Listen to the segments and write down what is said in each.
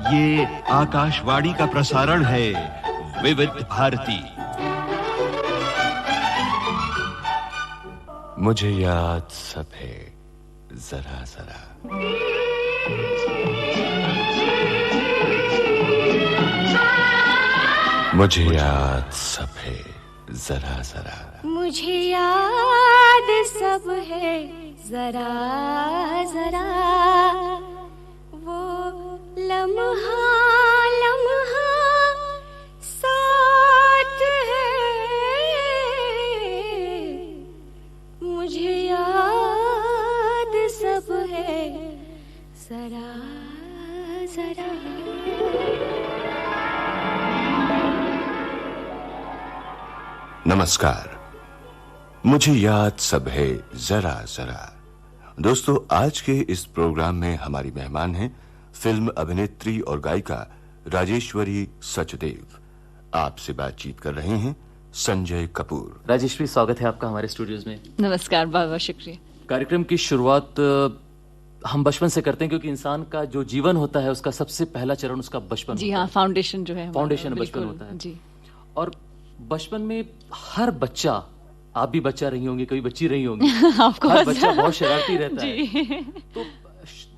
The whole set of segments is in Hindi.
ये आकाशवाणी का प्रसारण है विविध भारती। मुझे याद सब है जरा जरा, मुझे याद सब है जरा जरा, मुझे याद सब है जरा जरा, वो लम्हा लम्हा साथ है, मुझे याद सब है जरा जरा। नमस्कार, मुझे याद सब है जरा जरा। दोस्तों, आज के इस प्रोग्राम में हमारी मेहमान हैं फिल्म अभिनेत्री और गायिका राजेश्वरी सचदेव। आपसे बातचीत कर रहे हैं संजय कपूर। राजेश्वरी, स्वागत है आपका हमारे स्टूडियोज में। नमस्कार, बहुत बहुत शुक्रिया। कार्यक्रम की शुरुआत हम बचपन से करते हैं, क्योंकि इंसान का जो जीवन होता है उसका सबसे पहला चरण उसका बचपन जी हाँ, फाउंडेशन जो है, फाउंडेशन बचपन होता है जी। और बचपन में हर बच्चा, आप भी बच्चा रही होंगी, कभी बच्ची रही होंगी, हर बच्चा बहुत शरारती रहता है। तो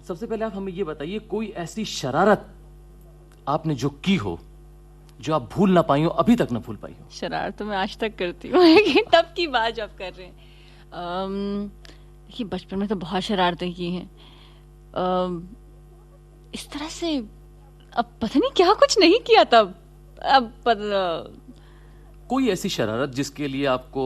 सबसे पहले आप हमें ये बताइए, कोई ऐसी शरारत आपने जो की हो जो आप भूल ना पाई हो, अभी तक ना भूल पाई हो? शरारत तो मैं आज तक करती हूँ, लेकिन तब की बात जो आप कर रहे हैं, देखिए बचपन में तो बहुत शरारतें की हैं। इस तरह से अब पता नहीं क्या कुछ नहीं किया तब। अब कोई ऐसी शरारत जिसके लिए आपको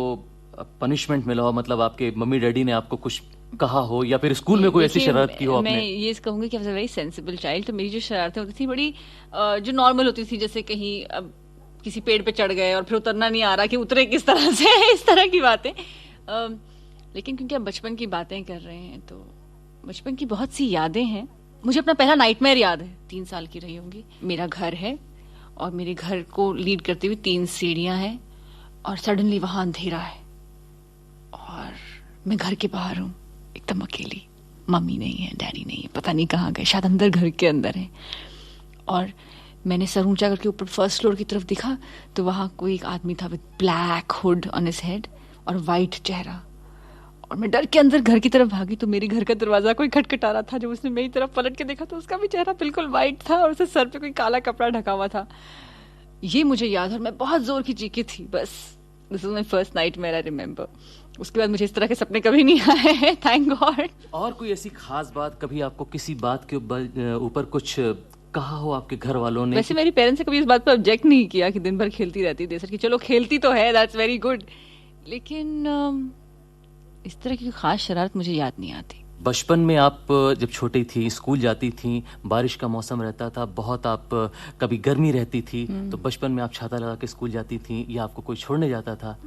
पनिशमेंट मिला हो, मतलब आपके मम्मी डैडी ने आपको कुछ कहा हो, या फिर स्कूल में कोई ऐसी शरारत की हो आपने? मैं ये कहूंगी कि I was a very sensible child. तो मेरी जो शरारतें होती थी बड़ी जो नॉर्मल होती थी, जैसे कहीं अब किसी पेड़ पे चढ़ गए और फिर उतरना नहीं आ रहा कि उतरे किस तरह से, इस तरह की बातें। लेकिन क्योंकि आप बचपन की बातें कर रहे हैं तो बचपन की बहुत सी यादें हैं। मुझे अपना पहला नाइटमेयर याद है, 3 साल की रही होंगी। मेरा घर है और मेरे घर को लीड करती हुई 3 सीढ़ियां हैं और सडनली वहां अंधेरा है और मैं घर के बाहर हूँ, एकदम अकेली। मम्मी नहीं है, डैडी नहीं है, पता नहीं कहाँ गए, शायद अंदर, घर के अंदर है। और मैंने सर ऊंचा करके ऊपर फर्स्ट फ्लोर की तरफ देखा तो वहां कोई एक आदमी था with black hood on his head और वाइट चेहरा। और मैं डर के अंदर घर की तरफ भागी तो मेरे घर का दरवाजा कोई खटखटा रहा था। जब उसने मेरी तरफ पलट के देखा तो उसका भी चेहरा बिल्कुल वाइट था और उसके सर पे कोई काला कपड़ा ढका हुआ था। ये मुझे याद है और मैं बहुत जोर की चीखी थी। बस this was my first nightmare, I remember. उसके बाद मुझे इस तरह के सपने कभी नहीं आए हैं, थैंक गॉड। और कोई ऐसी खास बात, कभी आपको किसी बात के ऊपर कुछ कहा हो आपके घर वालों ने? वैसे मेरी पेरेंट्स ने कभी इस बात पर ऑब्जेक्ट नहीं किया कि दिन भर खेलती रहती थी, कि चलो खेलती तो है, दैट्स वेरी गुड। लेकिन इस तरह की खास शरारत मुझे याद नहीं आती। बचपन में आप जब छोटी थी, स्कूल जाती थी, बारिश का मौसम रहता था बहुत, आप कभी गर्मी रहती थी, तो बचपन में आप छाता लगा के स्कूल जाती थी या आपको कोई छोड़ने जाता था?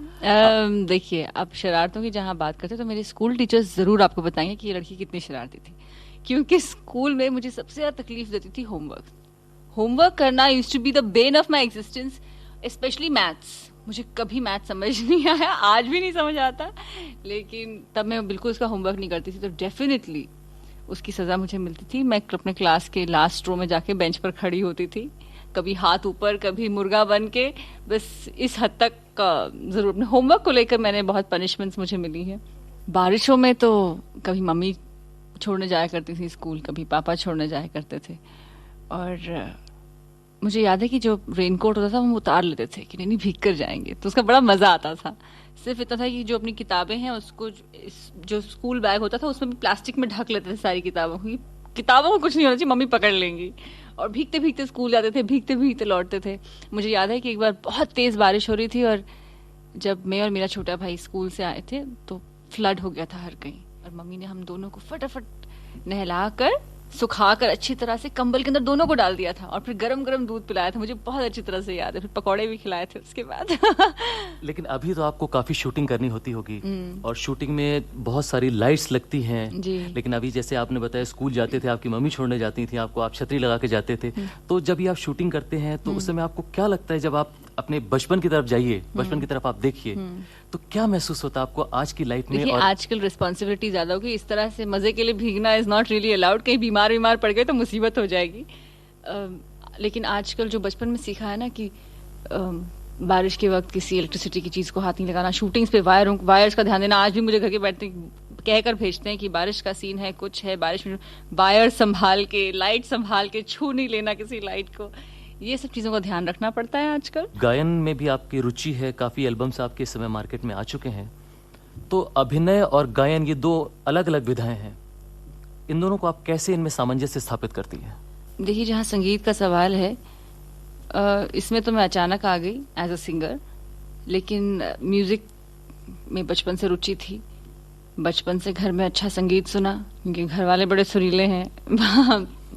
देखिए, आप शरारतों की जहां बात करते तो मेरे स्कूल टीचर्स जरूर आपको बताएंगे कि ये लड़की कितनी शरारती थी। क्योंकि स्कूल में मुझे सबसे ज्यादा तकलीफ देती थी होमवर्क करना used to be the bane of my existence, specially maths. मुझे कभी मैथ समझ नहीं आया, आज भी नहीं समझ आता, लेकिन तब मैं बिल्कुल उसका होमवर्क नहीं करती थी तो डेफिनेटली उसकी सजा मुझे मिलती थी। मैं अपने क्लास के लास्ट रो में जाके बेंच पर खड़ी होती थी, कभी हाथ ऊपर, कभी मुर्गा बन के। बस इस हद तक का जरूर अपने होमवर्क को लेकर मैंने बहुत पनिशमेंट्स मुझे मिली है। बारिशों में तो कभी मम्मी छोड़ने जाया करती थी स्कूल, कभी पापा छोड़ने जाया करते थे। और मुझे याद है कि जो रेनकोट होता था हम उतार लेते थे कि नहीं भीग कर जाएंगे, तो उसका बड़ा मजा आता था। सिर्फ इतना था कि जो अपनी किताबें हैं उसको, जो स्कूल बैग होता था उसमें भी प्लास्टिक में ढक लेते थे सारी किताबों को। किताबों को कुछ नहीं होना चाहिए, मम्मी पकड़ लेंगी। और भीगते भीगते स्कूल जाते थे, भीगते भीगते लौटते थे। मुझे याद है कि एक बार बहुत तेज बारिश हो रही थी और जब मैं और मेरा छोटा भाई स्कूल से आए थे तो फ्लड हो गया था हर कहीं, और मम्मी ने हम दोनों को फटाफट नहलाकर, सुखाकर अच्छी तरह से कंबल के अंदर दोनों को डाल दिया था और फिर गरम गरम दूध पिलाया था। मुझे बहुत अच्छी तरह से याद है, फिर पकौड़े भी खिलाए थे उसके बाद। लेकिन अभी तो आपको काफी शूटिंग करनी होती होगी, और शूटिंग में बहुत सारी लाइट्स लगती हैं जी। लेकिन अभी जैसे आपने बताया स्कूल जाते थे, आपकी मम्मी छोड़ने जाती थी आपको, आप छतरी लगा के जाते थे, तो जब ये आप शूटिंग करते हैं तो उस समय आपको क्या लगता है? जब आप अपने बचपन की तरफ जाइए, बचपन की तरफ आप देखिए, तो क्या महसूस होता है आपको आज की लाइफ में? और आजकल रिस्पॉन्सिबिलिटी ज्यादा होगी, इस तरह से मजे के लिए भीगना इज नॉट रियली अलाउड। कहीं बीमार पड़ गए तो मुसीबत हो जाएगी। लेकिन आजकल जो बचपन में सीखा है ना कि बारिश के वक्त किसी इलेक्ट्रिसिटी की चीज को हाथ नहीं लगाना, शूटिंग्स पे वायर्स का ध्यान देना। आज भी मुझे घर के बैठते कहकर भेजते हैं कि बारिश का सीन है, कुछ है, बारिश में वायर संभाल के, लाइट संभाल के, छू नहीं लेना किसी लाइट को। ये सब चीजों का ध्यान रखना पड़ता है आजकल। गायन में भी आपकी रुचि है, काफी एल्बम्स आपके इस समय मार्केट में आ चुके हैं। तो अभिनय और गायन ये दो अलग अलग विधाएं हैं, इन दोनों को आप कैसे इनमें सामंजस्य स्थापित करती हैं? देखिए, जहाँ संगीत का सवाल है, इसमें तो मैं अचानक आ गई एज अ सिंगर, लेकिन म्यूजिक में बचपन से रुचि थी। बचपन से घर में अच्छा संगीत सुना, क्योंकि घर वाले बड़े सुरीले हैं।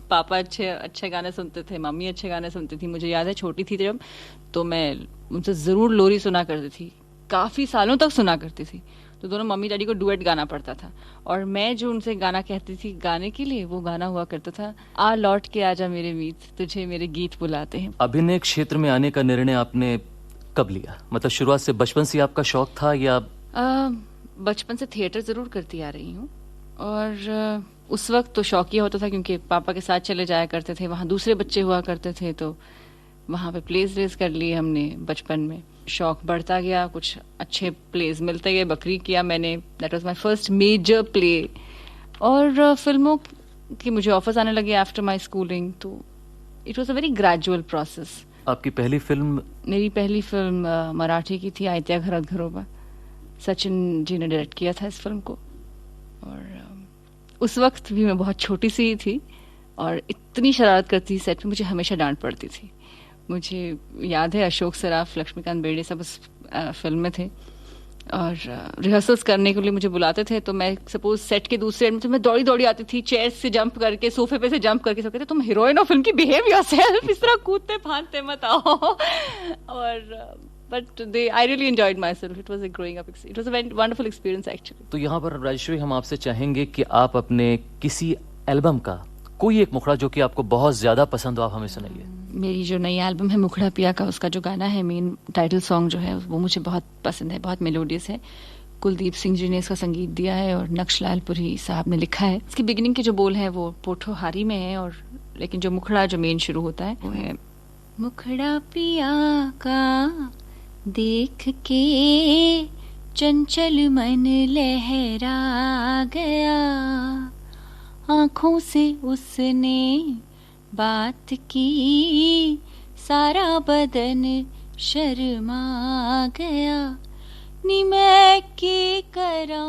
पापा अच्छे गाने सुनते थे, मम्मी अच्छे गाने सुनती थी। मुझे याद है छोटी थी जब, तो मैं उनसे जरूर लोरी सुना करती थी, काफी सालों तक सुना करती थी। तो दोनों मम्मी डैडी को डुएट गाना पड़ता था, और मैं जो उनसे गाना कहती थी गाने के लिए, वो गाना हुआ करता था, आ लौट के आजा मेरे मीत, तुझे मेरे गीत बुलाते हैं। अभिनय क्षेत्र में आने का निर्णय आपने कब लिया? मतलब शुरुआत से बचपन से आपका शौक था या? बचपन से थिएटर जरूर करती आ रही हूँ, और उस वक्त तो शौक ये होता था क्योंकि पापा के साथ चले जाया करते थे, वहाँ दूसरे बच्चे हुआ करते थे, तो वहाँ पे प्लेज रेस कर लिए हमने बचपन में। शौक बढ़ता गया, कुछ अच्छे प्लेज मिलते गए। बकरी किया मैंने, that was my first major play. और फिल्मों की मुझे ऑफर्स आने लगे आफ्टर माय स्कूलिंग, तो it was a very gradual process. आपकी पहली फिल्म? मेरी पहली फिल्म मराठी की थी, आयत्या घरात घरोबा। सचिन जी ने डायरेक्ट किया था इस फिल्म को, और उस वक्त भी मैं बहुत छोटी सी ही थी और इतनी शरारत करती थी सेट में, मुझे हमेशा डांट पड़ती थी। मुझे याद है अशोक सराफ, लक्ष्मीकांत बेर्डे सब उस फिल्म में थे, और रिहर्सल्स करने के लिए मुझे बुलाते थे। तो मैं सपोज सेट के दूसरे एंड में, तो मैं दौड़ी दौड़ी आती थी, चेयर से जंप करके, सोफे पे से जंप करके। सब कहते तुम हीरोइन ऑफ फिल्म की, बिहेव योरसेल्फ, इस तरह कूदते फांदते मत आओ। और but I really enjoyed myself. It was a growing up. It was a very wonderful experience actually. तो यहाँ पर राजेश्वरी, हम आपसे चाहेंगे कि आप अपने किसी एल्बम का कोई एक मुखड़ा जो कि आपको बहुत ज्यादा पसंद हो, आप हमें सुनाइए। मेरी जो नई एल्बम है मुखड़ा पिया का, उसका जो गाना है, मेन टाइटल सॉन्ग जो है, वो मुझे बहुत पसंद है, बहुत मेलोडियस है। कुलदीप सिंह जी ने इसका संगीत दिया है और नक्श लालपुरी साहब ने लिखा है। इसकी बिगिनिंग के जो बोल हैं वो पोठोहारी में है, और लेकिन जो मुखड़ा जो मेन शुरू होता है वो है, मुखड़ा पिया का देख के चंचल मन लहरा गया, आंखों से उसने बात की, सारा बदन शर्मा गया, नी मैं की करा,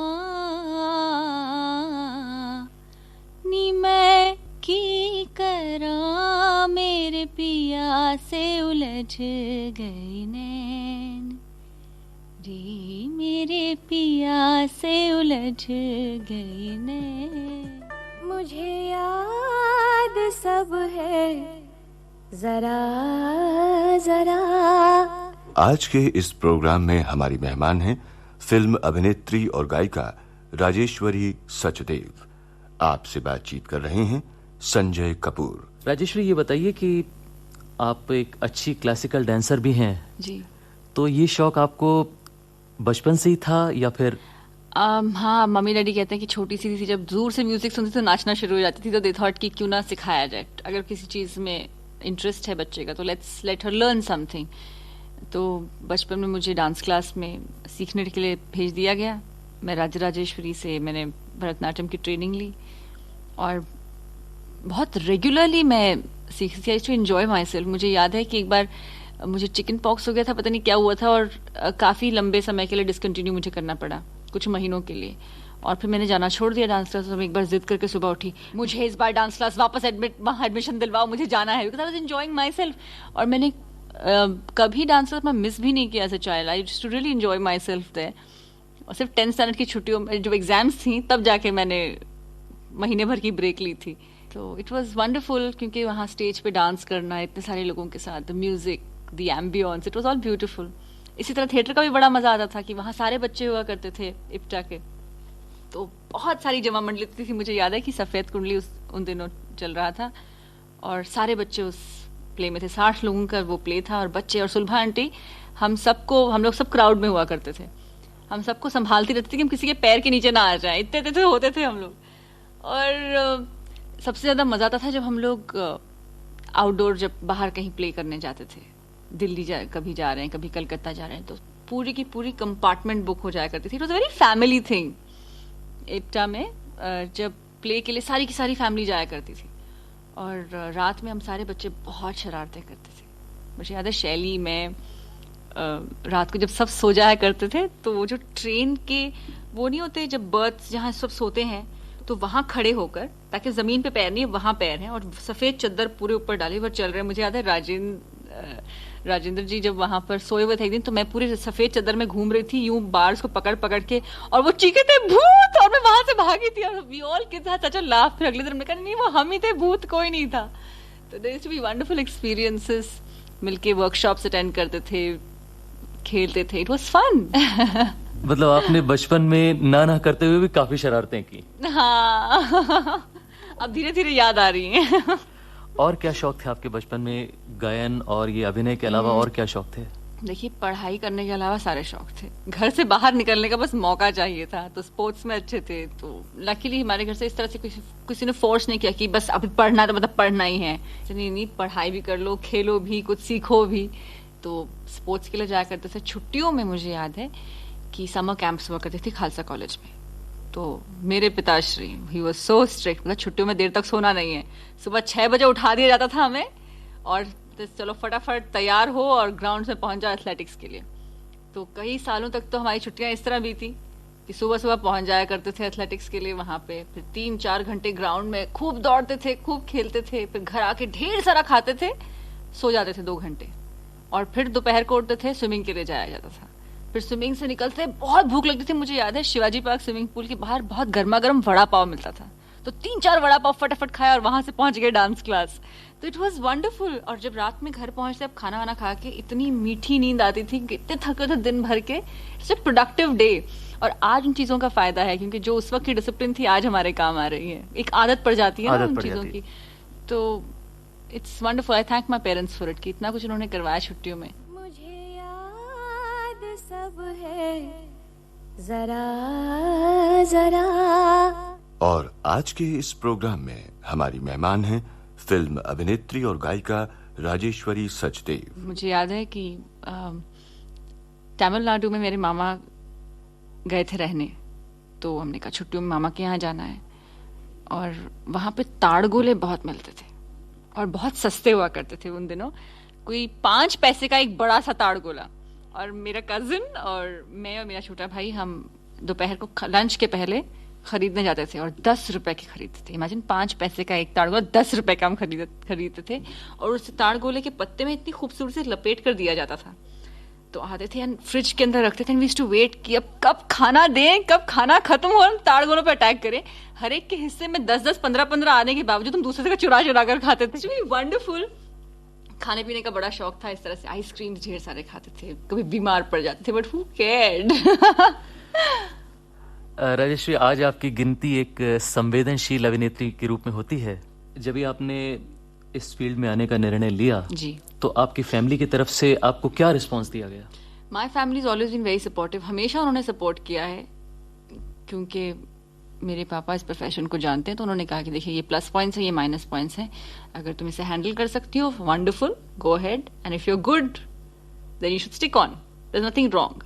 नी मैं की करा, मेरे पिया से उलझ गई नैन रे, मेरे पिया से उलझ गई नैन। मुझे याद सब है जरा जरा। आज के इस प्रोग्राम में हमारी मेहमान हैं फिल्म अभिनेत्री और गायिका राजेश्वरी सचदेव। आपसे बातचीत कर रहे हैं संजय कपूर। राजेश्वरी, ये बताइए कि आप एक अच्छी क्लासिकल डांसर भी हैं जी, तो ये शौक आपको बचपन से ही था या फिर? हाँ, मम्मी डैडी कहते हैं कि छोटी सी थी जब दूर से म्यूजिक सुनती तो नाचना शुरू हो जाती थी, तो दे थॉट कि क्यों ना सिखाया जाए, अगर किसी चीज में इंटरेस्ट है बच्चे का तो लेट हर लर्न समथिंग। तो बचपन में मुझे डांस क्लास में सीखने के लिए भेज दिया गया। मैं राजराजेश्वरी से मैंने भरतनाट्यम की ट्रेनिंग ली, और बहुत रेगुलरली मैं सीखती थी टू एंजॉय माई सेल्फ। मुझे याद है कि एक बार मुझे चिकन पॉक्स हो गया था, पता नहीं क्या हुआ था, और काफ़ी लंबे समय के लिए डिसकंटिन्यू मुझे करना पड़ा, कुछ महीनों के लिए। और फिर मैंने जाना छोड़ दिया डांस क्लास। तो एक बार जिद करके सुबह उठी, मुझे इस बार डांस क्लास वापस एडमिशन दिलवाओ, मुझे जाना है, because I was enjoying my self. और मैंने कभी डांस क्लास में मिस भी नहीं किया as a child. I used to really enjoy myself there. और सिर्फ 10th स्टैंडर्ड की छुट्टियों में जो एग्जाम्स थी तब जाके मैंने महीने भर की ब्रेक ली थी। तो इट वॉज वंडरफुल, क्योंकि वहाँ स्टेज पे डांस करना इतने सारे लोगों के साथ, the music, the ambience, it was all beautiful. इसी तरह थिएटर का भी बड़ा मजा आता था कि वहाँ सारे बच्चे हुआ करते थे इप्टा के, तो बहुत सारी जमा मंडली थी। मुझे याद है कि सफ़ेद कुंडली उन दिनों चल रहा था और सारे बच्चे उस प्ले में थे। 60 लोगों का वो प्ले था, और बच्चे और सुलभा आंटी, हम लोग सब क्राउड में हुआ करते थे। हम सबको संभालती रहती थी कि हम किसी के पैर के नीचे ना आ जाए, इतने होते थे हम लोग। और सबसे ज़्यादा मज़ा आता था जब हम लोग आउटडोर जब बाहर कहीं प्ले करने जाते थे, दिल्ली कभी जा रहे हैं, कभी कलकत्ता जा रहे हैं, तो पूरी की पूरी कंपार्टमेंट बुक हो जाया करती थी. It was very family thing. IPTA में जब प्ले के लिए सारी की सारी फैमिली जाया करती थी, और रात में हम सारे बच्चे बहुत शरारतें करते थे. मुझे याद है शैली में रात को जब सब सो जाया करते थे, तो वो जो ट्रेन के वो नहीं होते जब बर्थ जहाँ सब सोते हैं, तो वहां खड़े होकर, ताकि जमीन पे पैर नहीं है, वहां पैर हैं, और सफेद चद्दर पूरे ऊपर डाले हुए चल रहे हैं. मुझे याद है राजेंद्र जी जब वहां पर सोए हुए थे एक दिन, तो मैं पूरे सफेद चद्दर में घूम रही थी यूं बार्स को पकड़ पकड़ के, और वो चीखे थे भूत, और मैं वहां से भागी थी, और we all kids had such a laugh. फिर अगले दिन हमने कहा नहीं वो हम ही थे, भूत कोई नहीं था. तो there used to be wonderful experiences. मिलके वर्कशॉप्स अटेंड करते थे, खेलते थे. It was fun. मतलब आपने बचपन में ना करते हुए भी काफी शरारतें की. हाँ. अब धीरे धीरे याद आ रही हैं. और क्या शौक थे आपके बचपन में, गायन और ये अभिनय के अलावा और क्या शौक थे? देखिए, पढ़ाई करने के अलावा सारे शौक थे. घर से बाहर निकलने का बस मौका चाहिए था. तो स्पोर्ट्स में अच्छे थे. तो लकीली हमारे घर से इस तरह से किसी ने फोर्स नहीं किया कि बस अभी पढ़ना तो मतलब पढ़ना ही है. नहीं, पढ़ाई भी कर लो, खेलो भी, कुछ सीखो भी. तो स्पोर्ट्स के लिए जाया करते थे. छुट्टियों में मुझे याद है कि समर कैंप्स हुआ करती थी खालसा कॉलेज में. तो मेरे पिताश्री, ही वाज सो स्ट्रिक्ट, मतलब छुट्टियों में देर तक सोना नहीं है. सुबह 6 बजे उठा दिया जाता था हमें, और चलो फटाफट तैयार हो और ग्राउंड में पहुंच जाओ एथलेटिक्स के लिए. तो कई सालों तक तो हमारी छुट्टियां इस तरह बीती कि सुबह सुबह पहुंच जाया करते थे एथलेटिक्स के लिए वहां पे. फिर 3-4 घंटे ग्राउंड में खूब दौड़ते थे, खूब खेलते थे. फिर घर आके ढेर सारा खाते थे, सो जाते थे 2 घंटे, और फिर दोपहर को उठते थे, स्विमिंग के लिए जाया जाता था. फिर स्विमिंग से निकलते बहुत भूख लगती थी. मुझे याद है शिवाजी पार्क स्विमिंग पूल के बाहर बहुत गर्मा गर्म वड़ा पाव मिलता था, तो 3-4 वड़ा पाव फटाफट खाया, और वहां से पहुंच गए डांस क्लास. तो इट वाज वंडरफुल. और जब रात में घर पहुंचते, अब खाना वाना खा के इतनी मीठी नींद आती थी, इतने थके थे दिन भर के. It's a productive day. और आज उन चीजों का फायदा है, क्योंकि जो उस वक्त की डिसिप्लिन थी आज हमारे काम आ रही है. एक आदत पड़ जाती है ना उन चीजों की. तो it's wonderful. I thank my parents for it कि इतना कुछ उन्होंने करवाया छुट्टियों में. मुझे याद सब है जरा जरा. और आज के इस प्रोग्राम में हमारी मेहमान हैं फिल्म अभिनेत्री और गायिका राजेश्वरी सचदेव. मुझे याद है कि तमिलनाडु में मेरे मामा गए थे रहने, तो हमने कहा छुट्टियों में मामा के यहाँ जाना है. और वहां पे ताड़गोले बहुत मिलते थे, और बहुत सस्ते हुआ करते थे उन दिनों. कोई 5 पैसे का एक बड़ा सा ताड़गोला. और मेरा कजिन और मैं और मेरा छोटा भाई, हम दोपहर को लंच के पहले खरीदने जाते थे, और 10 रुपए के खरीदते थे. इमेजिन 5 पैसे का एक ताड़गोला 10 रुपए का हम खरीदते थे. और उस ताड़गोले के पत्ते में इतनी खूबसूरती से लपेट कर दिया जाता था. तो आते थे फ्रिज के अंदर रखते थे. वी यूज्ड टू वेट कि अब कब खाना दें, कब खाना खत्म हो, ताड़गोलों पे अटैक करें. हर एक के हिस्से में 10-10, 15-15 आने के बावजूद हम दूसरे से चुरा कर खाते थे. वंडरफुल. खाने पीने का बड़ा शौक था. इस तरह से आइसक्रीम ढेर सारे खाते थे, कभी बीमार पड़ जाते थे, बट हु केयर्ड. राजेश्वरी, आज आपकी गिनती एक संवेदनशील अभिनेत्री के रूप में होती है. जब भी आपने इस फील्ड में आने का निर्णय लिया जी, तो आपकी फैमिली की तरफ से आपको क्या रिस्पांस दिया गया? My family is always been very supportive. हमेशा उन्होंने सपोर्ट किया है, क्योंकि मेरे पापा इस प्रोफेशन को जानते हैं. तो उन्होंने कहा कि देखिए ये प्लस पॉइंट्स हैं, ये माइनस पॉइंट्स हैं. अगर तुम इसे हैंडल कर सकती हो, wonderful, go ahead, and if you are good then you should stick on, there is nothing wrong.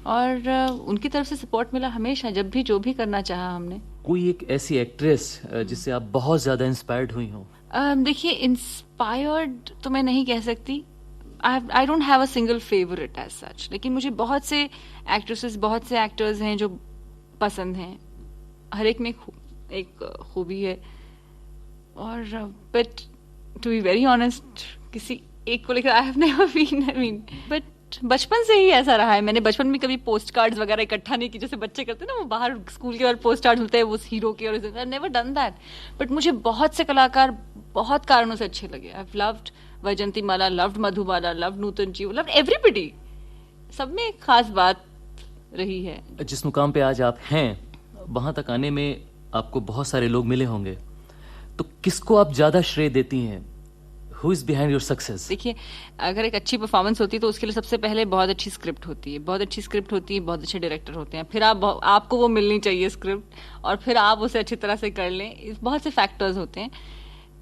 और उनकी तरफ से सपोर्ट मिला हमेशा, जब भी जो भी करना चाहा हमने. कोई एक ऐसी एक्ट्रेस जिससे आप बहुत ज्यादा इंस्पायर्ड हुई हो? देखिए, इंस्पायर्ड तो मैं नहीं कह सकती. I don't have a single favourite as such. लेकिन मुझे बहुत से एक्ट्रेसेस, बहुत से एक्टर्स हैं जो पसंद हैं. हर एक में एक खूबी है. और but to be very honest, किसी एक को लेकर I have never been, I mean, but बचपन से ही ऐसा रहा है. मैंने बचपन में कभी पोस्ट कार्ड्स वगैरह इकट्ठा नहीं की, जैसे बच्चे करते हैं ना, वो बाहर स्कूल के बाद पोस्ट कार्ड्स मिलते हैं उस हीरो के, और नेवर डन दैट. बट मुझे बहुत से कलाकार बहुत कारणों से अच्छे लगे. I have loved Vyjayanthimala, loved Madhubala, loved Nutan ji, loved everybody. सब में एक खास बात रही है. जिस मुकाम पे आज आप हैं, वहां तक आने में आपको बहुत सारे लोग मिले होंगे, तो किसको आप ज्यादा श्रेय देती हैं? Who is behind your success? देखिए, अगर एक अच्छी परफॉर्मेंस होती है तो उसके लिए सबसे पहले बहुत अच्छी स्क्रिप्ट होती है, बहुत अच्छी स्क्रिप्ट होती है, बहुत अच्छे डायरेक्टर होते हैं. फिर आपको वो मिलनी चाहिए स्क्रिप्ट, और फिर आप उसे अच्छी तरह से कर लें. बहुत से फैक्टर्स होते हैं.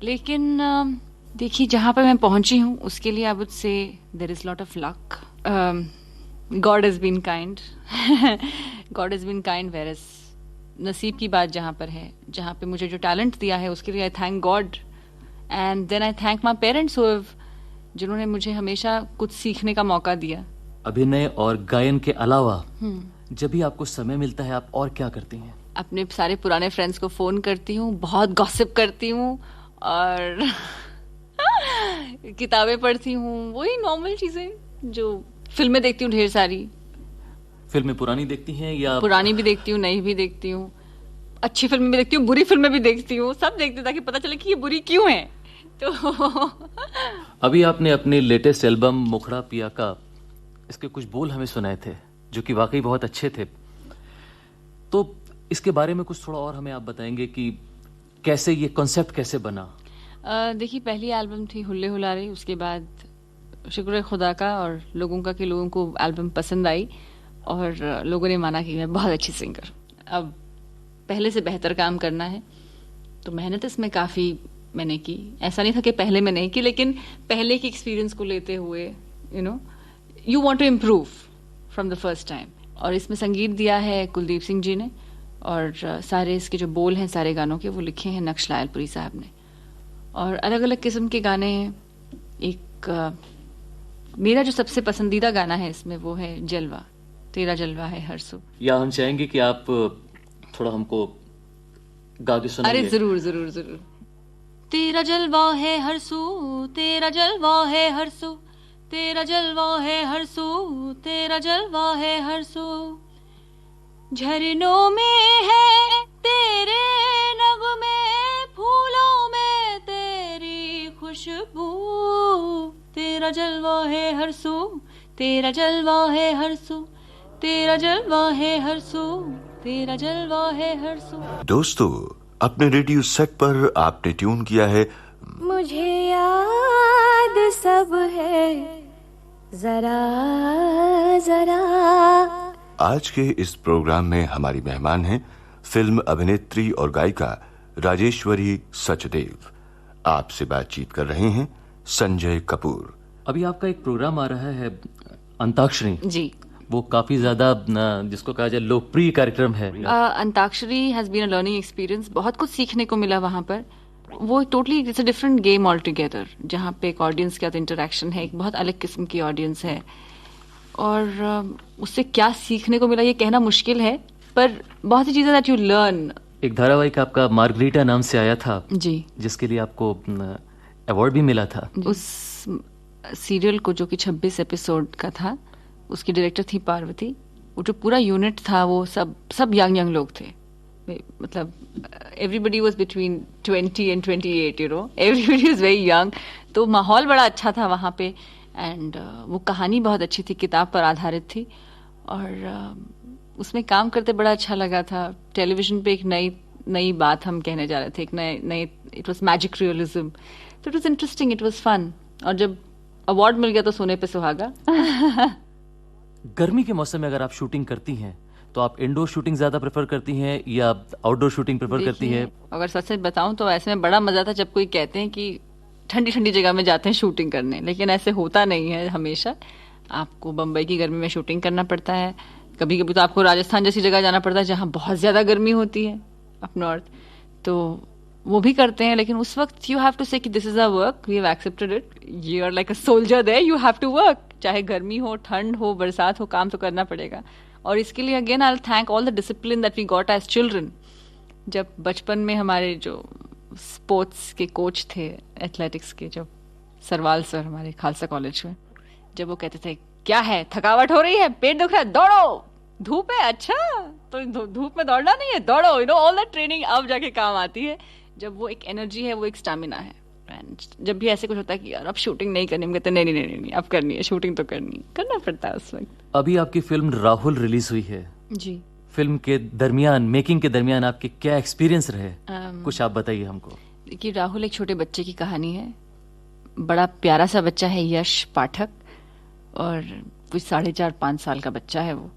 लेकिन देखिए, जहाँ पर मैं पहुंची हूँ उसके लिए I would say there is lot of luck. God has been kind. God has been kind. Where is नसीब की बात जहाँ पर है, जहाँ पे मुझे जो टैलेंट दिया है उसके लिए I thank God. And then I thank my parents जिन्होंने मुझे हमेशा कुछ सीखने का मौका दिया. अभिनय और गायन के अलावा जब भी आपको समय मिलता है आप और क्या करती हैं? अपने सारे पुराने फ्रेंड्स को फोन करती हूँ, बहुत गॉसिप करती हूँ और किताबें पढ़ती हूँ. वही नॉर्मल चीजें. जो फिल्में देखती हूँ ढेर सारी. फिल्में पुरानी देखती हैं या? पुरानी भी देखती हूँ, नई भी देखती हूँ. अच्छी फिल्में भी देखती हूँ, बुरी फिल्में भी देखती हूँ. सब देखती हूँ ताकि पता चले कि ये बुरी क्यों है. तो अभी आपने अपने लेटेस्ट एल्बम मुखड़ा पिया का इसके कुछ बोल हमें सुनाए थे जो कि वाकई बहुत अच्छे थे. तो इसके बारे में कुछ थोड़ा और हमें आप बताएंगे कि कैसे ये कॉन्सेप्ट कैसे बना? देखिए, पहली एल्बम थी हुल्ले हुलारे. उसके बाद शुक्र है खुदा का और लोगों का कि लोगों को एल्बम पसंद आई और लोगों ने माना कि मैं बहुत अच्छी सिंगर. अब पहले से बेहतर काम करना है तो मेहनत इसमें काफ़ी मैंने की. ऐसा नहीं था कि पहले मैं नहीं की, लेकिन पहले की एक्सपीरियंस को लेते हुए you want to improve from the first time. और इसमें संगीत दिया है कुलदीप सिंह जी ने और सारे इसके जो बोल हैं सारे गानों के वो लिखे हैं नक्श लायलपुरी साहब ने. और अलग अलग किस्म के गाने हैं. एक मेरा जो सबसे पसंदीदा गाना है इसमें वो है जलवा, तेरा जलवा है हर सू. या हम चाहेंगे कि आप थोड़ा हमको गा के सुनाइए. अरे जरूर जरूर जरूर. तेरा जलवा है हर सू, तेरा जलवा है हर सू, तेरा जलवा है हर सू, तेरा जलवा है हर सू. झरनों में है तेरे नगमे, फूलों में तेरी खुशबू. तेरा जलवा है हर सू, तेरा जलवा है हर सू, तेरा जलवा है हर सू, तेरा जलवा है हर सू. दोस्तों, अपने रेडियो सेट पर आपने ट्यून किया है मुझे याद सब है जरा जरा. आज के इस प्रोग्राम में हमारी मेहमान हैं फिल्म अभिनेत्री और गायिका राजेश्वरी सचदेव. आपसे बातचीत कर रहे हैं संजय कपूर. अभी आपका एक प्रोग्राम आ रहा है अंताक्षरी जी. वो काफी ज्यादा जिसको कहा जाए लोकप्रिय कार्यक्रम है. Antakshari has been a learning experience. बहुत कुछ सीखने को मिला वहां पर. वो totally it's a different game all together, जहाँ पे एक ऑडियंस के साथ इंटरेक्शन है, एक बहुत अलग किस्म की ऑडियंस है. और उससे क्या सीखने को मिला ये कहना मुश्किल है, पर बहुत सी चीजें दैट यू लर्न. एक धारावाहिक आपका मार्गरीटा नाम से आया था जी, जिसके लिए आपको अवार्ड भी मिला था. उस सीरियल को जो कि 26 एपिसोड का था, उसकी डायरेक्टर थी पार्वती. वो जो पूरा यूनिट था वो सब यंग लोग थे. मतलब everybody was between 20 and 28, everybody was very young. तो माहौल बड़ा अच्छा था वहाँ पे. एंड वो कहानी बहुत अच्छी थी, किताब पर आधारित थी. और उसमें काम करते बड़ा अच्छा लगा था. टेलीविजन पे एक नई बात हम कहने जा रहे थे, एक नए इट वाज मैजिक रियलिज्म. तो it was interesting, it was fun. और जब अवार्ड मिल गया तो सोने पे सुहागा. गर्मी के मौसम में अगर आप शूटिंग करती हैं तो आप इंडोर शूटिंग ज्यादा प्रेफर करती हैं या आउटडोर शूटिंग प्रेफर करती हैं? अगर सच सच बताऊं तो ऐसे में बड़ा मजा था जब कोई कहते हैं कि ठंडी ठंडी जगह में जाते हैं शूटिंग करने, लेकिन ऐसे होता नहीं है. हमेशा आपको बम्बई की गर्मी में शूटिंग करना पड़ता है. कभी कभी तो आपको राजस्थान जैसी जगह जाना पड़ता है जहाँ बहुत ज्यादा गर्मी होती है, अप नॉर्थ. तो वो भी करते हैं, लेकिन उस वक्त यू हैव टू से कि this is a work, we have accepted it, you are like a soldier there, you have to work. चाहे गर्मी हो, ठंड हो, बरसात हो, काम तो करना पड़ेगा. और इसके लिए again I will thank all the discipline that we got as children. जब बचपन में हमारे जो स्पोर्ट्स के कोच थे, एथलेटिक्स के, जो सरवाल सर हमारे खालसा कॉलेज में, जब वो कहते थे क्या है, थकावट हो रही है, पेट दुख रहा है, दौड़ो, धूप है, अच्छा तो धूप में दौड़ना नहीं है, दौड़ो. ऑल द ट्रेनिंग अब जाके काम आती है. जब वो एक एनर्जी है, वो एक स्टैमिना है. एंड जब भी ऐसे कुछ होता है कि यार अब शूटिंग नहीं करनी, हम कहते हैं नहीं अब करनी है, शूटिंग तो करना पड़ता है उस वक्त. अभी आपकी फिल्म राहुल रिलीज हुई है जी. फिल्म के दरमियान, मेकिंग के दरमियान आपके क्या एक्सपीरियंस रहे? कुछ आप बताइए हमको. देखिए, राहुल एक छोटे बच्चे की कहानी है. बड़ा प्यारा सा बच्चा है, यश पाठक, और कुछ 4.5-5 साल का बच्चा है वो.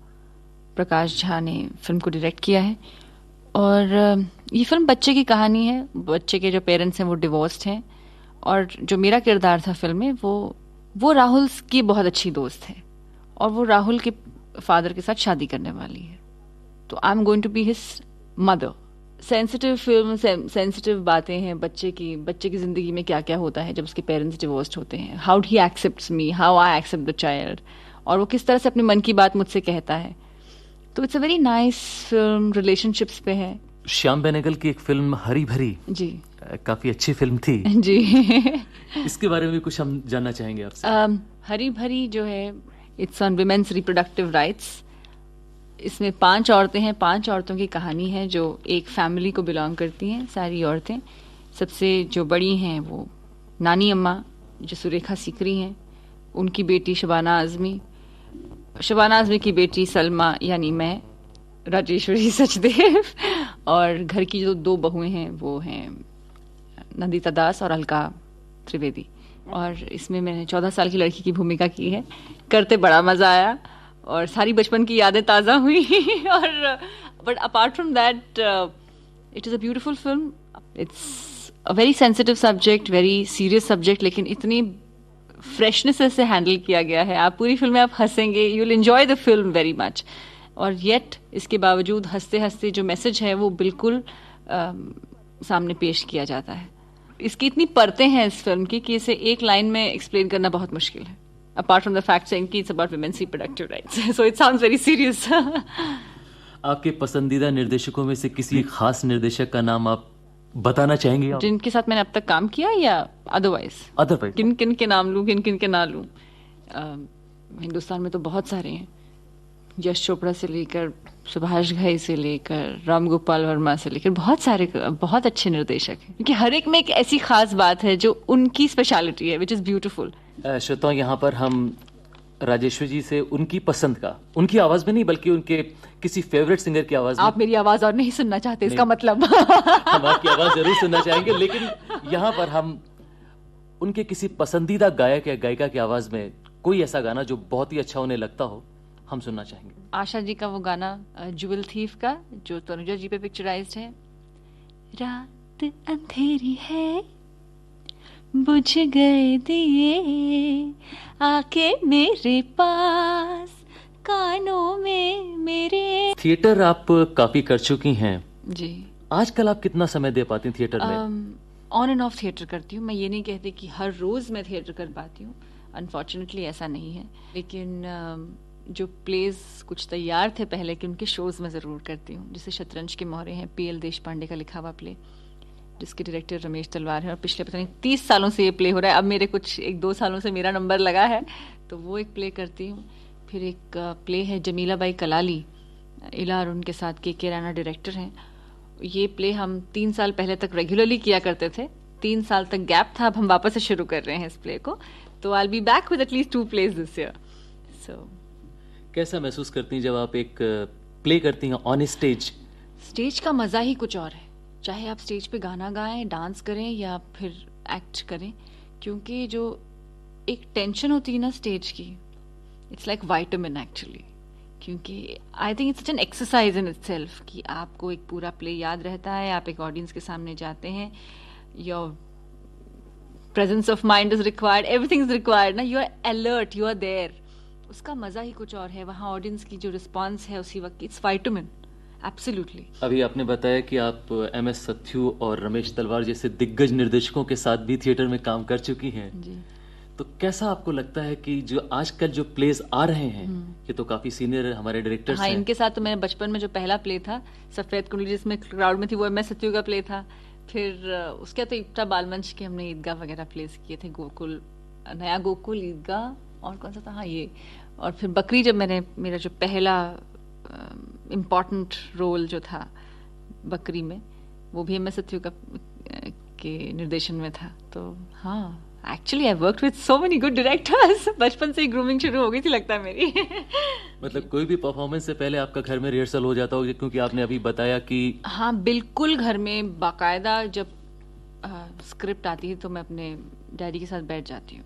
प्रकाश झा ने फिल्म को डायरेक्ट किया है. और ये फिल्म बच्चे की कहानी है. बच्चे के जो पेरेंट्स हैं वो डिवोर्स्ड हैं और जो मेरा किरदार था फिल्म में वो राहुल की बहुत अच्छी दोस्त है और वो राहुल के फादर के साथ शादी करने वाली है, तो I am going to be his mother. Sensitive film, sensitive बातें हैं बच्चे की जिंदगी में क्या क्या होता है जब उसके पेरेंट्स डिवोर्स्ड होते हैं, how he accepts me, how I accept the child, और वो किस तरह से अपने मन की बात मुझसे कहता है। तो it's a very nice film, relationships पे है। श्याम बेनेगल की एक फिल्म हरी भरी जी, काफी अच्छी फिल्म थी जी। इसके बारे में भी कुछ हम जानना चाहेंगे आपसे। हरी भरी जो है, it's on women's reproductive rights. इसमें 5 औरतें हैं, 5 औरतों की कहानी है जो एक फैमिली को बिलोंग करती हैं, सारी औरतें। सबसे जो बड़ी हैं वो नानी अम्मा जो सुरेखा सीकरी हैं, उनकी बेटी शबाना आज़मी की बेटी सलमा यानी मैं, राजेश्वरी सचदेव, और घर की जो 2 बहुएं हैं वो हैं नंदिता दास और अलका त्रिवेदी। और इसमें मैंने 14 साल की लड़की की भूमिका की है। करते बड़ा मजा आया और सारी बचपन की यादें ताज़ा हुई। और but apart from that it is a beautiful film. It's a very sensitive subject, very serious subject, लेकिन इतनी फ्रेशनेस से हैंडल किया गया है। आप पूरी फिल्म में आप हंसेंगे, you will enjoy the film very much. और येट इसके बावजूद हंसते हंसते जो मैसेज है वो बिल्कुल सामने पेश किया जाता है। इसकी इतनी परतें हैं इस फिल्म की कि इसे एक लाइन में एक्सप्लेन करना बहुत मुश्किल है, apart from the fact saying कि it's about women's reproductive rights. So it sounds very serious. आपके पसंदीदा निर्देशकों में से किसी खास निर्देशक का नाम आप बताना चाहेंगे आप? जिनके साथ मैंने अब तक काम किया या अदरवाइज किन किन के नाम लूं, किन किन के ना लूं? हिंदुस्तान में तो बहुत सारे हैं, यश चोपड़ा से लेकर सुभाष घई से लेकर राम गोपाल वर्मा से लेकर बहुत सारे बहुत अच्छे निर्देशक हैं, क्योंकि हर एक में एक ऐसी खास बात है जो उनकी स्पेशलिटी है, विच इज ब्यूटीफुल। श्रोताओं, यहाँ पर हम राजेश्वर जी से उनकी पसंद का, उनकी आवाज में नहीं बल्कि उनके किसी फेवरेट सिंगर की आवाज में। आप मेरी आवाज और नहीं सुनना चाहते इसका मतलब? हम आपकी आवाज जरूर सुनना चाहेंगे, लेकिन यहाँ पर हम उनके किसी पसंदीदा गायक या गायिका की आवाज में कोई ऐसा गाना जो बहुत ही अच्छा उन्हें लगता हो, हम सुनना चाहेंगे। आशा जी का वो गाना ज्वेल थीफ का जो तनुजा जी पे पिक्चराइज्ड है। रात अंधेरी है, बुझ गए दिए, आके मेरे पास, कानों में मेरे। थिएटर आप काफी कर चुकी हैं जी। आजकल आप कितना समय दे पाती हैं थिएटर में? ऑन एंड ऑफ थिएटर करती हूँ। मैं ये नहीं कहती कि हर रोज मैं थिएटर कर पाती हूँ, अनफॉर्चुनेटली ऐसा नहीं है, लेकिन जो प्लेज कुछ तैयार थे पहले कि उनके शोज में ज़रूर करती हूँ। जैसे शतरंज के मोहरे हैं, PL देशपांडे का लिखा हुआ प्ले, जिसके डायरेक्टर रमेश तलवार है, और पिछले पता नहीं 30 सालों से ये प्ले हो रहा है। अब मेरे कुछ 1-2 सालों से मेरा नंबर लगा है, तो वो एक प्ले करती हूँ। फिर एक प्ले है जमीला बाई कलाली, इला अरुण के साथ के राणा डायरेक्टर हैं। ये प्ले हम 3 साल पहले तक रेगुलरली किया करते थे, 3 साल तक गैप था, अब हम वापस से शुरू कर रहे हैं इस प्ले को। तो I will be back with at least 2 plays this year. So कैसा महसूस करती हैं जब आप एक प्ले करती हैं ऑन स्टेज? स्टेज का मज़ा ही कुछ और है, चाहे आप स्टेज पे गाना गाएं, डांस करें या फिर एक्ट करें, क्योंकि जो एक टेंशन होती है ना स्टेज की, इट्स लाइक विटामिन एक्चुअली। क्योंकि I think it's such an exercise in itself कि आपको एक पूरा प्ले याद रहता है, आप एक ऑडियंस के सामने जाते हैं, your presence of mind is required, everything is required ना, you are alert, you are there. उसका मजा ही कुछ और है, वहाँ ऑडियंस की जो रिस्पांस है उसी वक्त, इट्स विटामिन एब्सोल्युटली। अभी आपने बताया कि आप MS सत्यू और रमेश तलवार जैसे दिग्गज निर्देशकों के साथ भी थिएटर में काम कर चुकी हैं जी। तो कैसा आपको लगता है कि जो आजकल जो प्लेस आ रहे हैं, ये तो काफी सीनियर हमारे डायरेक्टर्स हैं। इनके साथ तो मैंने बचपन में जो पहला प्ले था सफेद कुंडली जिसमें क्राउड में थी, वो MS सत्यू का प्ले था। फिर उसके बाद तो इब्टा बालमंच के हमने ईदगाह वगैरह प्लेस किए थे, गोकुल, नया गोकुल, ईदगाह, और कौन सा था, हाँ ये। और फिर बकरी जब मैंने, मेरा जो पहला इम्पॉर्टेंट रोल जो था बकरी में, वो भी MS सत्यू का के निर्देशन में था। तो हाँ, actually I worked with so many good directors. बचपन से ही ग्रूमिंग शुरू हो गई थी लगता है मेरी। मतलब कोई भी परफॉर्मेंस से पहले आपका घर में रिहर्सल हो जाता होगा, क्योंकि आपने अभी बताया कि हाँ बिल्कुल, घर में बाकायदा जब स्क्रिप्ट आती है तो मैं अपने डैडी के साथ बैठ जाती हूँ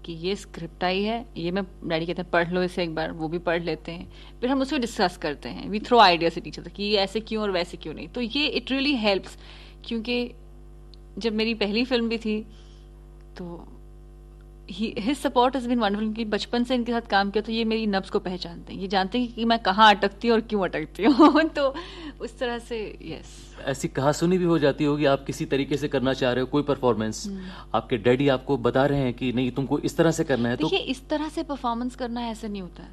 कि ये स्क्रिप्ट आई है, ये मैं, डैडी कहते हैं पढ़ लो इसे एक बार, वो भी पढ़ लेते हैं, फिर हम उसको डिस्कस करते हैं, we throw ideas at each other कि ये ऐसे क्यों और वैसे क्यों नहीं। तो ये इट रियली हेल्प्स, क्योंकि जब मेरी पहली फिल्म भी थी तो his support has been wonderful कि बचपन से इनके साथ काम किया तो ये मेरी नब्ज को पहचानते हैं, ये जानते हैं कि मैं कहाँ अटकती हूँ और क्यों अटकती हूँ तो उस तरह से यस। ऐसी कहासुनी भी हो जाती होगी, आप किसी तरीके से करना चाह रहे हो कोई परफॉर्मेंस, आपके डैडी आपको बता रहे हैं कि नहीं तुमको इस तरह से करना है, तो देखिए इस तरह से परफॉर्मेंस करना ऐसे नहीं होता है,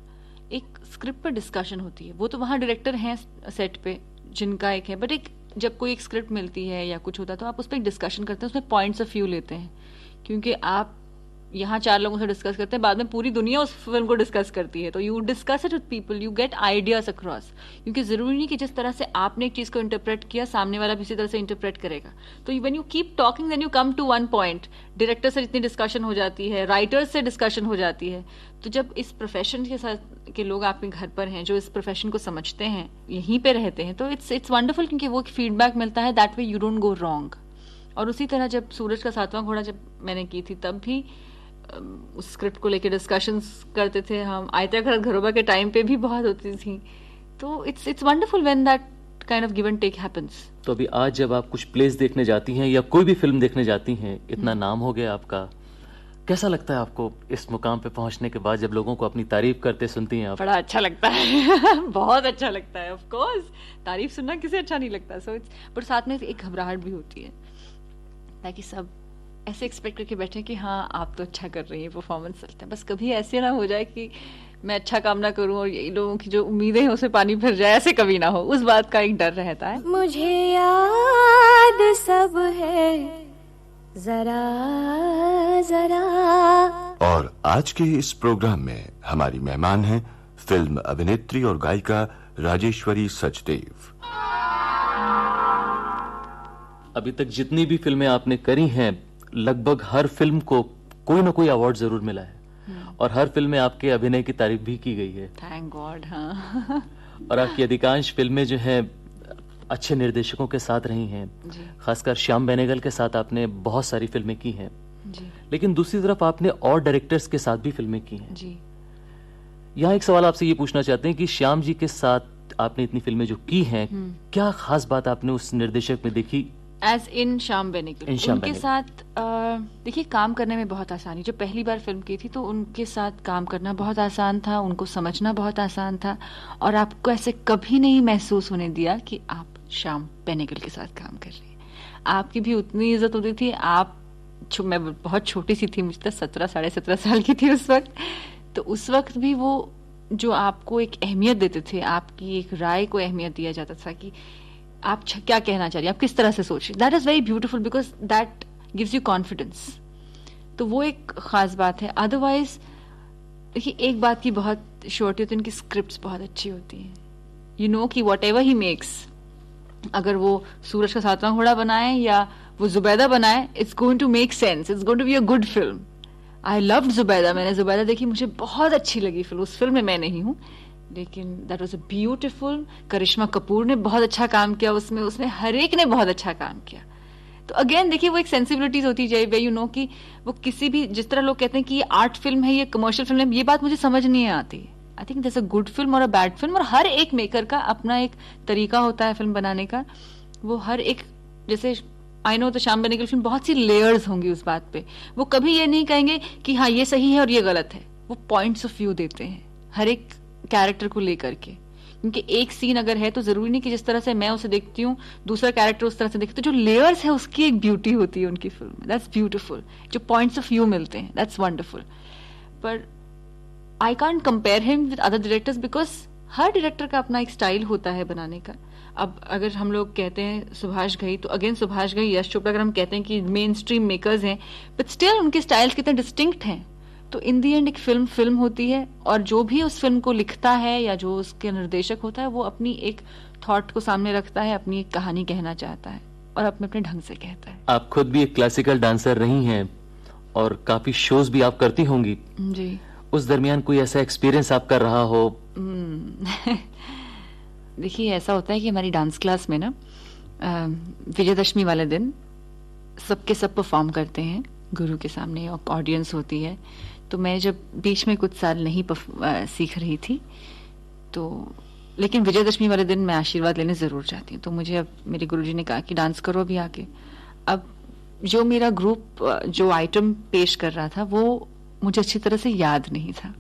एक स्क्रिप्ट पर डिस्कशन होती है, वो तो वहाँ डायरेक्टर हैं सेट पे जिनका एक है, बट एक जब कोई एक स्क्रिप्ट मिलती है या कुछ होता है तो आप उस पर एक डिस्कशन करते हैं, उसमें पॉइंट्स ऑफ व्यू लेते हैं, क्योंकि आप यहाँ 4 लोगों से डिस्कस करते हैं, बाद में पूरी दुनिया उस फिल्म को डिस्कस करती है, तो you discuss it with people, you get ideas across, क्योंकि जरूरी नहीं कि जिस तरह से आपने एक चीज को इंटरप्रेट किया सामने वाला भी इसी तरह से इंटरप्रेट करेगा, तो when you keep talking then you come to one point. Director से जितनी डिस्कशन हो जाती है, राइटर्स से डिस्कशन हो जाती है, तो जब इस प्रोफेशन के साथ के लोग आपके घर पर हैं जो इस प्रोफेशन को समझते हैं, यहीं पे रहते हैं, तो इट्स वंडरफुल, क्योंकि वो फीडबैक मिलता है, that way you don't go wrong. और उसी तरह जब सूरज का 7वां घोड़ा जब मैंने की थी तब भी उस स्क्रिप्ट को लेके डिस्कशंस करते थे हम, आयता घरोबा के टाइम पे भी बहुत होती थी, तो it's wonderful when that kind of give and take happens. तो अभी आज जब आप कुछ प्लेस देखने जाती हैं या कोई भी फिल्म देखने जाती हैं, इतना नाम हो गया आपका, कैसा लगता है आपको इस मुकाम पे पहुंचने के बाद जब लोगों को अपनी तारीफ करते सुनती हैं आप? बड़ा अच्छा लगता है बहुत अच्छा लगता है, ऑफ कोर्स तारीफ सुनना किसे अच्छा नहीं लगता, सो इट्स, पर साथ में एक घबराहट भी होती है ताकि सब ऐसे एक्सपेक्ट करके बैठे कि हाँ आप तो अच्छा कर रही हैं, परफॉर्मेंस चलता है, बस कभी ऐसे ना हो जाए कि मैं अच्छा काम ना करूं और ये लोगों की जो उम्मीदें हैं उसे पानी फिर जाए, ऐसे कभी ना हो, उस बात का एक डर रहता है। मुझे याद सब है जरा जरा। और आज के इस प्रोग्राम में हमारी मेहमान हैं फिल्म अभिनेत्री और गायिका राजेश्वरी सचदेव। अभी तक जितनी भी फिल्में आपने करी हैं, लगभग हर फिल्म को कोई ना कोई अवार्ड जरूर मिला है, और हर फिल्म में आपके अभिनय की तारीफ भी की गई है, थैंक गॉड। हाँ और आपकी अधिकांश फिल्में जो हैं अच्छे निर्देशकों के साथ रही हैं, खासकर श्याम बेनेगल के साथ आपने बहुत सारी फिल्में की हैं जी। लेकिन दूसरी तरफ आपने और डायरेक्टर्स के साथ भी फिल्में की हैं जी। यहाँ एक सवाल आपसे ये पूछना चाहते हैं कि श्याम जी के साथ आपने इतनी फिल्में जो की हैं, क्या खास बात आपने उस निर्देशक में देखी? एज इन श्याम बेनेगल, उनके साथ देखिए काम करने में बहुत आसानी, जब पहली बार फिल्म की थी तो उनके साथ काम करना बहुत आसान था, उनको समझना बहुत आसान था, और आपको ऐसे कभी नहीं महसूस होने दिया कि आप श्याम बेनेगल के साथ काम कर रही हैं। आपकी भी उतनी इज्जत होती थी, मैं बहुत छोटी सी थी, मुझे 17-17.5 साल की थी उस वक्त, तो उस वक्त भी वो जो आपको एक अहमियत देते थे, आपकी एक राय को अहमियत दिया जाता था कि आप क्या कहना चाह रही हैं, आप किस तरह से सोच रही, that is very beautiful because that gives you confidence, तो वो एक खास बात है। अदरवाइज देखिए एक बात की बहुत श्योरिटी होती है, उनकी स्क्रिप्ट्स बहुत अच्छी होती हैं, यू नो कि वॉट एवर ही मेक्स, अगर वो सूरज का 7वां घोड़ा बनाए या वो जुबैदा बनाए, it's going to make sense, it's going to be a good film. I loved Zubeidaa, मैंने जुबैदा देखी, मुझे बहुत अच्छी लगी फिल्म, उस फिल्म में मैं नहीं हूँ, लेकिन दैट वाज अ ब्यूटीफुल। करिश्मा कपूर ने बहुत अच्छा काम किया उसमें हर एक ने बहुत अच्छा काम किया। तो अगेन देखिए वो एक सेंसिबिलिटीज होती है वे यू नो कि वो किसी भी, जिस तरह लोग कहते हैं कि ये आर्ट फिल्म है, ये कमर्शियल फिल्म है, ये बात मुझे समझ नहीं आती। I think this a good film और अ बैड फिल्म, और हर एक मेकर का अपना एक तरीका होता है फिल्म बनाने का, वो हर एक, जैसे आई नो तो श्याम बेनेगल फिल्म बहुत सी लेयर्स होंगी उस बात पे, वो कभी ये नहीं कहेंगे कि हाँ ये सही है और ये गलत है, वो पॉइंट्स ऑफ व्यू देते हैं हर एक कैरेक्टर को लेकर के, क्योंकि एक सीन अगर है तो जरूरी नहीं कि जिस तरह से मैं उसे देखती हूँ दूसरा कैरेक्टर उस तरह से देखते, तो जो लेयर्स है उसकी एक ब्यूटी होती है उनकी फिल्म में, दैट्स ब्यूटीफुल। जो पॉइंट्स ऑफ व्यू मिलते हैं दैट्स वंडरफुल, पर I can't compare him with other directors because her director का अपना एक स्टाइल होता है बनाने का। अब अगर हम लोग कहते हैं सुभाष घई, तो अगेन सुभाष घई, यश चोपड़ा, अगर हम कहते हैं कि मेन स्ट्रीम मेकर्स हैं, बट स्टिल उनके स्टाइल्स कितने डिस्टिंक्ट हैं। तो इन दी एंड एक फिल्म होती है, और जो भी उस फिल्म को लिखता है या जो उसके निर्देशक होता है वो अपनी एक थॉट को सामने रखता है, अपनी एक कहानी कहना चाहता है और अपने अपने ढंग से कहता है। आप खुद भी एक क्लासिकल डांसर रही हैं और काफी शोज भी आप करती होंगी जी। उस दरमियान कोई ऐसा एक्सपीरियंस आपका रहा हो? देखिए ऐसा होता है कि हमारी डांस क्लास में ना विजयदशमी वाले दिन सबके सब परफॉर्म करते हैं गुरु के सामने, ऑडियंस होती है। तो मैं जब बीच में कुछ साल नहीं सीख रही थी, तो लेकिन विजयदशमी वाले दिन मैं आशीर्वाद लेने जरूर जाती हूँ। तो मुझे अब मेरे गुरुजी ने कहा कि डांस करो अभी आके। अब जो मेरा ग्रुप जो आइटम पेश कर रहा था वो मुझे अच्छी तरह से याद नहीं था,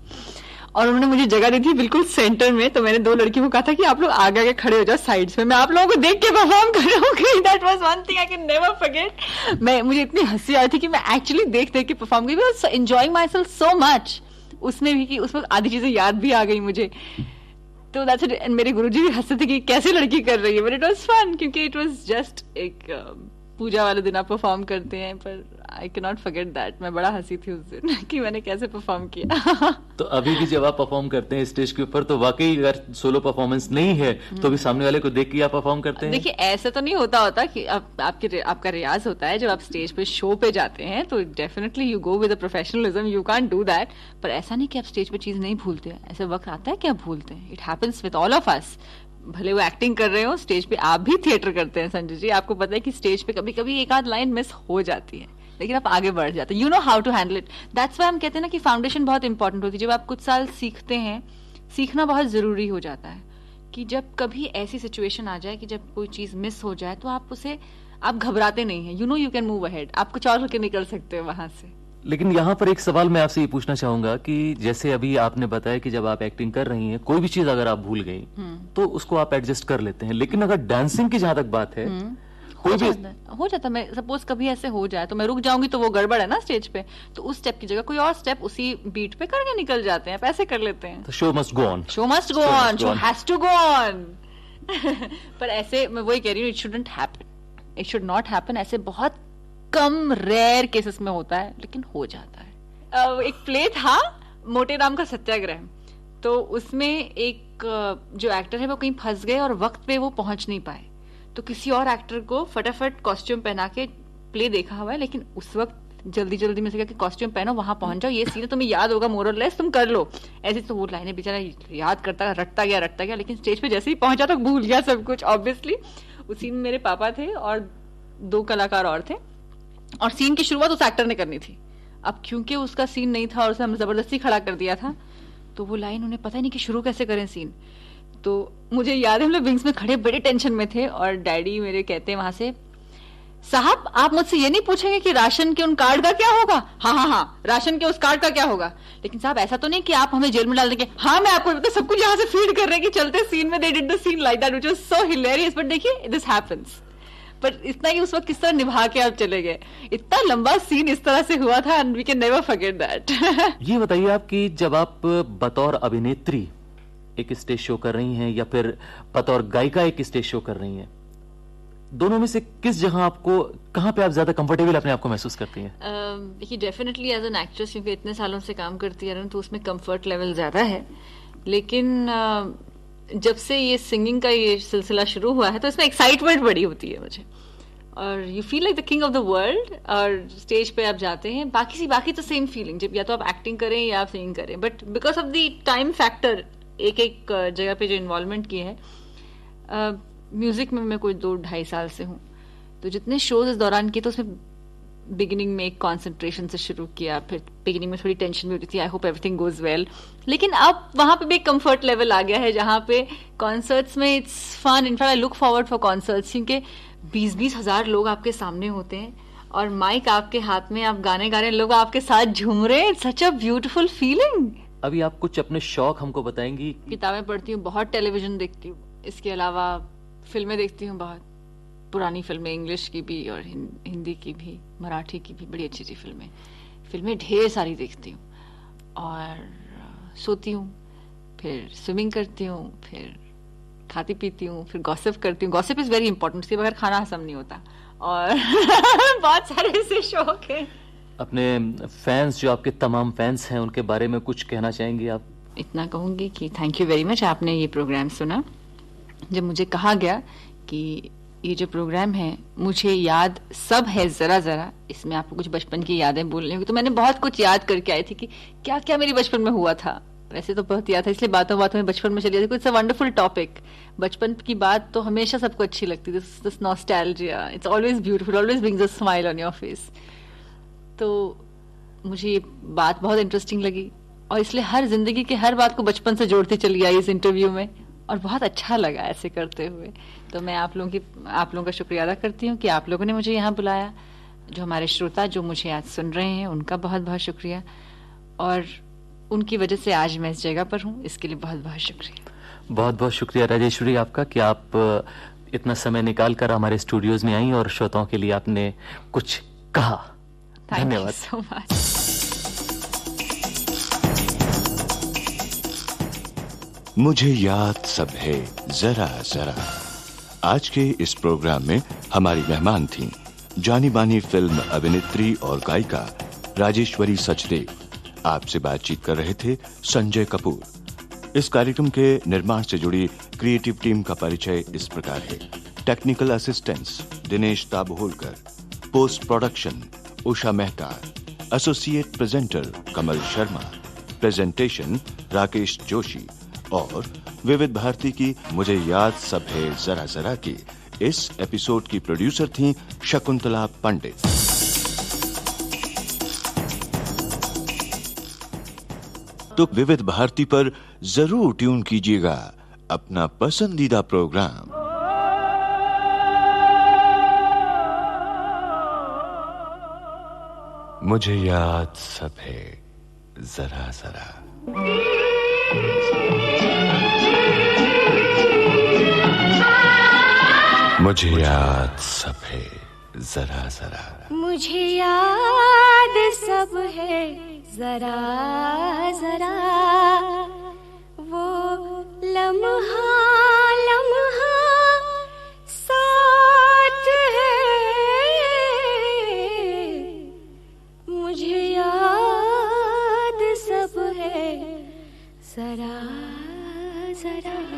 और उन्होंने मुझे जगह दी थी बिल्कुल सेंटर में। तो मैंने 2 लड़कियों को कहा था कि आप लोग आगे आगे खड़े हो जाओ साइड्स में, मैं आप लोगों को देख के परफॉर्म कर रहा हूँ। That was one thing I can never forget. मुझे इतनी हंसी आई थी कि मैं एक्चुअली देख देख के परफॉर्म की, I was enjoying my self so much उसमें भी कि उसमें आधी चीजें याद भी आ गई मुझे। तो दैट्स इट। मेरे गुरुजी भी हंसते थे कि कैसी लड़की कर रही है, बट इट वाज फन क्योंकि इट वाज जस्ट एक पूजा वाले दिन आप परफॉर्म करते हैं, पर I can not forget that. मैं बड़ा हंसी थी उस दिन कि मैंने कैसे परफॉर्म किया। तो अभी भी जब आप परफॉर्म करते हैं स्टेज के ऊपर, तो वाकई अगर सोलो परफॉर्मेंस नहीं है तो भी सामने वाले को देख के आप परफॉर्म करते हैं? देखिए ऐसा तो नहीं होता कि आपका रियाज होता है जब आप स्टेज पे शो पे जाते हैं, तो definitely you go with a professionalism, you can't do that. पर ऐसा नहीं कि आप स्टेज पे चीज नहीं भूलते हैं, ऐसा वक्त आता है कि आप भूलते हैं। It happens with all of us. भले वो एक्टिंग कर रहे हो, स्टेज पे आप भी थिएटर करते हैं संजय जी, आपको पता है कि स्टेज पे कभी कभी एक आध लाइन मिस हो जाती है, लेकिन आप आगे बढ़ जाते हैं। You know how to handle it. That's why हम कहते हैं ना कि फाउंडेशन बहुत इंपॉर्टेंट होती है। जब आप कुछ साल सीखते हैं, सीखना बहुत जरूरी हो जाता है कि जब कभी ऐसी सिचुएशन आ जाए कि जब कोई चीज मिस हो जाए तो आप घबराते नहीं है। You know you can move ahead, आप कुछ और करके निकल सकते हो वहां से। लेकिन यहाँ पर एक सवाल मैं आपसे ये पूछना चाहूंगा कि जैसे अभी आपने बताया कि जब आप एक्टिंग कर रही हैं, कोई भी चीज अगर आप भूल गई तो उसको आप एडजस्ट कर लेते हैं, लेकिन अगर डांसिंग की जहां तक बात है हो जाता मैं सपोज कभी ऐसे हो जाए तो मैं रुक जाऊंगी, तो वो गड़बड़ है ना स्टेज पे, तो उस स्टेप की जगह कोई और स्टेप उसी बीट पे करके निकल जाते हैं, ऐसे कर लेते हैं। Show must go on, show must go on, show has to go on. पर ऐसे मैं वही कह रही हूँ, it shouldn't happen, it should not happen. ऐसे बहुत कम रेयर केसेस में होता है, लेकिन हो जाता है। एक प्ले था मोटे राम का सत्याग्रह, तो उसमें एक जो एक्टर है वो कहीं फंस गए और वक्त पे वो पहुंच नहीं पाए, तो किसी और एक्टर को फटाफट कॉस्ट्यूम पहना के, प्ले देखा हुआ है लेकिन उस वक्त जल्दी जल्दी में से कि कॉस्ट्यूम पहनो, वहां पहुंच जाओ, ये सीन तुम्हें याद होगा मोर और लेस, तुम कर लो ऐसे। तो वो लाइनें बेचारा याद करता रटता गया, लेकिन स्टेज पे जैसे ही पहुंचा तो भूल गया सब कुछ ऑब्वियसली। उस सीन में मेरे पापा थे और 2 कलाकार और थे, और सीन की शुरुआत उस एक्टर ने करनी थी। अब क्योंकि उसका सीन नहीं था और उसे हम जबरदस्ती खड़ा कर दिया था, तो वो लाइन उन्हें पता ही नहीं कि शुरू कैसे करें सीन। तो मुझे याद है हम लोग विंग्स में खड़े बड़े टेंशन में थे, और डैडी मेरे कहते हैं वहां से, साहब आप मुझसे ये नहीं पूछेंगे कि राशन के उन कार्ड का क्या होगा? हाँ, राशन के उस कार्ड का क्या होगा? लेकिन साहब ऐसा तो नहीं कि आप हमें जेल में डाल देंगे? हाँ, मैं आपको सब कुछ यहाँ से फीड कर रहे हैं कि चलते सीन में they did the scene like that, which was so hilarious. But देखिए दिस हैपेंस, पर इतना कि उस वक्त किस तरह निभा के आप चले गए, इतना लंबा सीन इस तरह से हुआ था, and we can never forget that. ये बताइए आप कि जब आप बतौर अभिनेत्री एक स्टेज शो कर रही हैं या फिर बतौर गायिका एक स्टेज शो कर रही हैं, दोनों में से किस जगह आपको, कहां पे आप ज्यादा कंफर्टेबल अपने आप को महसूस करती हैं? देखिए डेफिनेटली एज एन एक्ट्रेस, क्योंकि इतने सालों से काम करती है तो उसमें कंफर्ट लेवल ज्यादा है। लेकिन जब से ये सिंगिंग का ये सिलसिला शुरू हुआ है तो इसमें एक्साइटमेंट बड़ी होती है मुझे, और you feel like the king of the world. और स्टेज पे आप जाते हैं, बाकी तो सेम फीलिंग, जब या तो आप एक्टिंग करें या आप सिंगिंग करें, but because of the time factor एक जगह पे जो इन्वॉल्वमेंट की है, म्यूजिक में मैं कोई 2-2.5 साल से हूँ, तो जितने शोज इस दौरान किए तो उसमें बिगिनिंग में एक कॉन्सेंट्रेशन से शुरू किया, फिर बिगिनिंग में थोड़ी टेंशन भी होती थी, I hope everything goes well, लेकिन अब वहां पे भी एक कंफर्ट लेवल आ गया है जहां पे कॉन्सर्ट्स में it's fun. In fact I look forward for concerts, क्योंकि 20-20 हजार लोग आपके सामने होते हैं और माइक आपके हाथ में, आप गाने गा रहे हैं, लोग आपके साथ झूम रहे हैं, it's such a beautiful feeling. अभी आप कुछ अपने शौक हमको बताएंगी? किताबें पढ़ती हूँ, बहुत टेलीविजन देखती हूँ, इसके अलावा फिल्में देखती हूँ, बहुत पुरानी फिल्में, इंग्लिश की भी और हिंदी की भी, मराठी की भी, बड़ी अच्छी अच्छी फिल्में ढेर सारी देखती हूँ, और सोती हूँ, फिर स्विमिंग करती हूँ, फिर खाती पीती हूँ, फिर गॉसिप करती हूँ। गॉसिप इज वेरी इंपॉर्टेंट, इसके बगैर खाना हजम नहीं होता, और बहुत सारे ऐसे शौक हैं। अपने फैंस, जो आपके तमाम फैंस हैं, उनके बारे में कुछ कहना चाहेंगे आप? इतना कहूंगी कि थैंक यू वेरी मच, आपने ये प्रोग्राम सुना। जब मुझे कहा गया कि ये जो प्रोग्राम है मुझे याद सब है जरा जरा, इसमें आपको कुछ बचपन की यादें बोलनी होगी, तो मैंने बहुत कुछ याद करके आई थी कि क्या क्या मेरी बचपन में हुआ था। वैसे तो बहुत याद था, इसलिए बातों बातों में बचपन में चली जाती। It's a wonderful topic. बचपन की बात तो हमेशा सबको अच्छी लगती है, this nostalgia, it's always beautiful, always brings a smile on your face. तो मुझे ये बात बहुत इंटरेस्टिंग लगी, और इसलिए हर जिंदगी के हर बात को बचपन से जोड़ती चली आई इस इंटरव्यू में, और बहुत अच्छा लगा ऐसे करते हुए। तो मैं आप लोगों का शुक्रिया अदा करती हूँ कि आप लोगों ने मुझे यहाँ बुलाया। जो हमारे श्रोता जो मुझे आज सुन रहे हैं उनका बहुत बहुत शुक्रिया, और उनकी वजह से आज मैं इस जगह पर हूँ, इसके लिए बहुत बहुत शुक्रिया। बहुत बहुत शुक्रिया राजेश्वरी आपका कि आप इतना समय निकाल कर हमारे स्टूडियोज में आई और श्रोताओं के लिए आपने कुछ कहा। धन्यवाद सो मच। मुझे याद सब है जरा जरा। आज के इस प्रोग्राम में हमारी मेहमान थीं जानी मानी फिल्म अभिनेत्री और गायिका राजेश्वरी सचदेव। आपसे बातचीत कर रहे थे संजय कपूर। इस कार्यक्रम के निर्माण से जुड़ी क्रिएटिव टीम का परिचय इस प्रकार है। Technical assistants Dinesh Dabholkar, post production Usha Mehta, associate presenter Kamal Sharma, presentation Rakesh Joshi और विविध भारती की मुझे याद सब है जरा जरा की इस एपिसोड की प्रोड्यूसर थीं शकुंतला पंडित। तो विविध भारती पर जरूर ट्यून कीजिएगा अपना पसंदीदा प्रोग्राम। मुझे याद सब है जरा जरा। मुझे याद सब है जरा जरा। मुझे याद सब है जरा जरा, वो लम्हा लम्हा साथ है। मुझे याद सब है जरा जरा।